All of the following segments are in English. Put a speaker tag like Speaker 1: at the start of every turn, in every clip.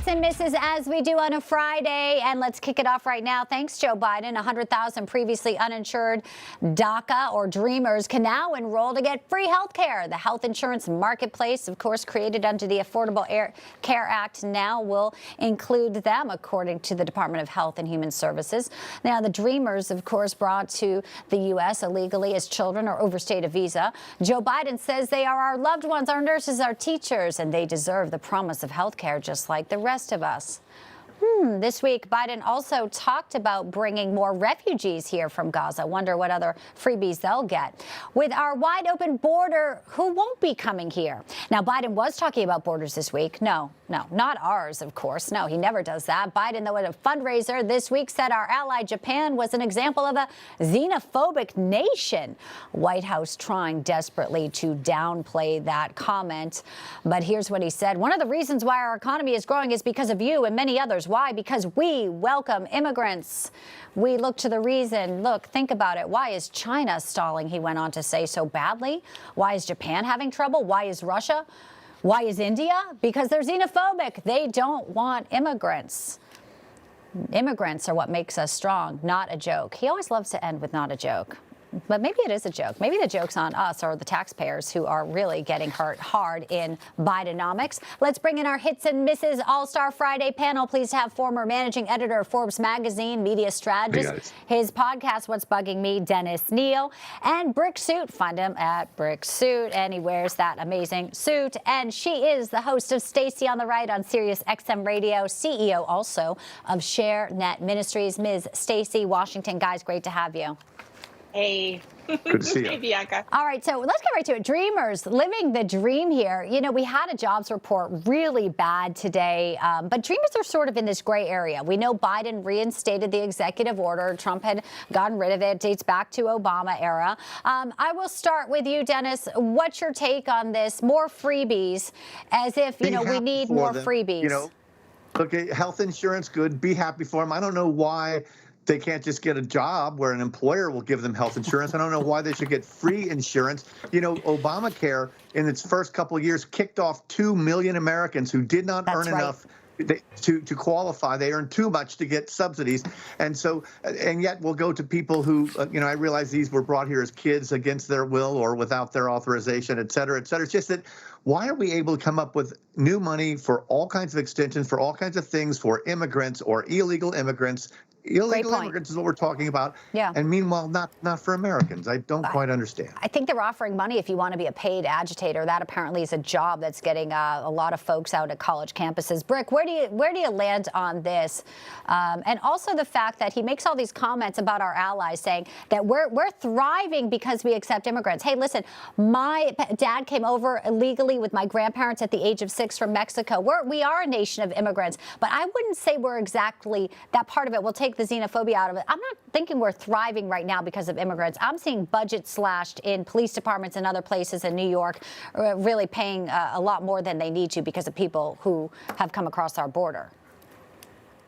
Speaker 1: and misses as we do on a Friday. And let's kick it off right now. Thanks, Joe Biden. 100,000 previously uninsured DACA or Dreamers can now enroll to get free health care. The health insurance marketplace, of course, created under the Affordable Care Act, now will include them, according to the Department of Health and Human Services. Now, the Dreamers, of course, brought to the U.S. illegally as children or overstayed a visa. Joe Biden says they are our loved ones, our nurses, our teachers, and they deserve the promise of health care just like the rest of us. This week, Biden also talked about bringing more refugees here from Gaza. Wonder what other freebies they'll get. With our wide open border, who won't be coming here? Now, Biden was talking about borders this week. No, not ours, of course. No, he never does that. Biden, though, at a fundraiser this week, said our ally Japan was an example of a xenophobic nation. White House trying desperately to downplay that comment. But here's what he said. One of the reasons why our economy is growing is because of you and many others. Why? Because we welcome immigrants. We look to the reason. Look, think about it. Why is China stalling, he went on to say, so badly? Why is Japan having trouble? Why is Russia? Why is India? Because they're xenophobic. They don't want immigrants. Immigrants are what makes us strong, not a joke. He always loves to end with not a joke. But maybe it is a joke. Maybe the joke's on us or the taxpayers who are really getting hurt hard in Bidenomics. Let's bring in our hits and misses All-Star Friday panel. Pleased to have former managing editor of Forbes magazine, media strategist, his podcast, What's Bugging Me, Dennis Neal, and Brick Suit. Find him at Brick Suit, and he wears that amazing suit. And she is the host of Stacy on the Right on Sirius XM Radio, CEO also of ShareNet Ministries. Ms. Stacy Washington, guys, great to have you.
Speaker 2: Hey.
Speaker 3: Good to see you.
Speaker 2: Hey, Bianca.
Speaker 1: All right, so let's get right to it. Dreamers, living the dream here. You know, we had a jobs report really bad today, but Dreamers are sort of in this gray area. We know Biden reinstated the executive order. Trump had gotten rid of it. Dates back to Obama era. I will start with you, Dennis. What's your take on this? More freebies, as if, you know, we need more freebies.
Speaker 3: You know, look, health insurance, good. Be happy for them. I don't know why they can't just get a job where an employer will give them health insurance. I don't know why they should get free insurance. You know, Obamacare in its first couple of years kicked off 2 million Americans who did not earn enough to qualify. They earned too much to get subsidies. And so, and yet we'll go to people who, you know, I realize these were brought here as kids against their will or without their authorization, et cetera, et cetera. It's just that why are we able to come up with new money for all kinds of extensions, for all kinds of things for immigrants or illegal immigrants? Illegal immigrants is what we're talking about.
Speaker 1: Yeah.
Speaker 3: And meanwhile, not for Americans. I don't quite understand.
Speaker 1: I think they're offering money if you want to be a paid agitator. That apparently is a job that's getting a lot of folks out at college campuses. Brick, where do you land on this? And also the fact that he makes all these comments about our allies saying that we're thriving because we accept immigrants. Hey, listen, my dad came over illegally with my grandparents at the age of 6 from Mexico. We are a nation of immigrants, but I wouldn't say we're exactly that part of it. We'll take the xenophobia out of it. I'm not thinking we're thriving right now because of immigrants. I'm seeing budgets slashed in police departments and other places in New York, really paying a lot more than they need to because of people who have come across our border.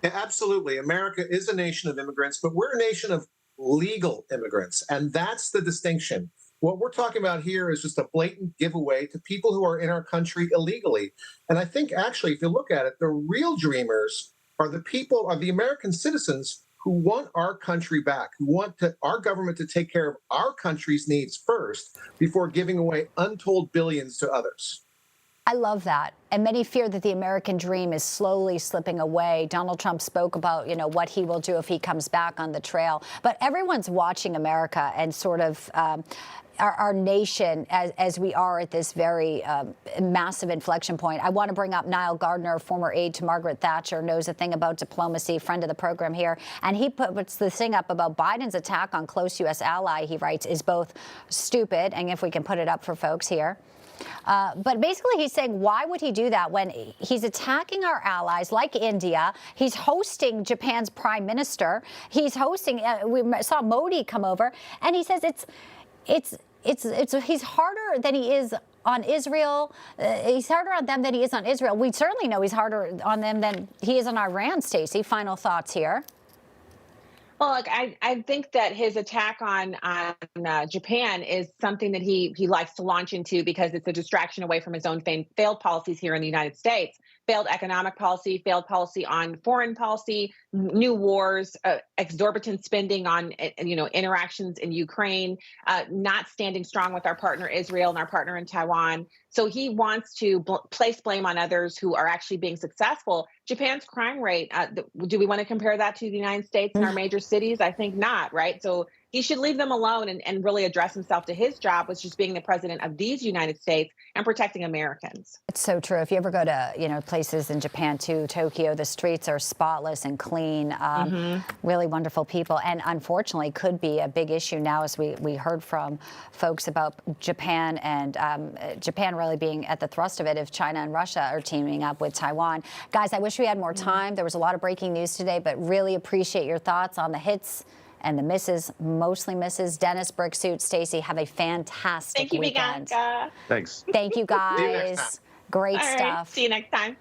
Speaker 4: Yeah, absolutely. America is a nation of immigrants, but we're a nation of legal immigrants, and that's the distinction. What we're talking about here is just a blatant giveaway to people who are in our country illegally. And I think actually, if you look at it, the real dreamers are the American citizens who want our country back, who want our government to take care of our country's needs first before giving away untold billions to others.
Speaker 1: I love that. And many fear that the American dream is slowly slipping away. Donald Trump spoke about, you know, what he will do if he comes back on the trail. But everyone's watching America and sort of our nation as we are at this very massive inflection point. I want to bring up Niall Gardner, former aide to Margaret Thatcher, knows a thing about diplomacy, friend of the program here. And he puts this thing up about Biden's attack on close U.S. ally, he writes, is both stupid, and if we can put it up for folks here, but basically he's saying, why would he do that when he's attacking our allies like India? He's hosting Japan's prime minister. He's hosting, we saw Modi come over, and he says he's harder than he is on Israel. He's harder on them than he is on Israel. We certainly know he's harder on them than he is on Iran, Stacey. Final thoughts here.
Speaker 2: Well, look, I think that his attack on Japan is something that he likes to launch into because it's a distraction away from his own failed policies here in the United States, failed economic policy, failed policy on foreign policy, new wars, exorbitant spending on interactions in Ukraine, not standing strong with our partner Israel and our partner in Taiwan. So he wants to place blame on others who are actually being successful. Japan's crime rate, do we want to compare that to the United States and our major cities? I think not, right? So he should leave them alone and really address himself to his job, which is being the president of these United States and protecting Americans.
Speaker 1: It's so true. If you ever go to, places in Japan too, Tokyo, the streets are spotless and clean, really wonderful people. And unfortunately could be a big issue now, as we heard from folks about Japan and Japan really being at the thrust of it if China and Russia are teaming up with Taiwan. Guys, I wish we had more time. There was a lot of breaking news today, but really appreciate your thoughts on the hits and the misses, mostly misses. Dennis, Bricksuit, Stacy, have a fantastic weekend.
Speaker 2: Thank you, Bianca.
Speaker 3: Thanks.
Speaker 1: Thank you,
Speaker 4: See you next
Speaker 1: guys.
Speaker 4: time.
Speaker 1: Great
Speaker 2: All right,
Speaker 1: stuff.
Speaker 2: see you next time.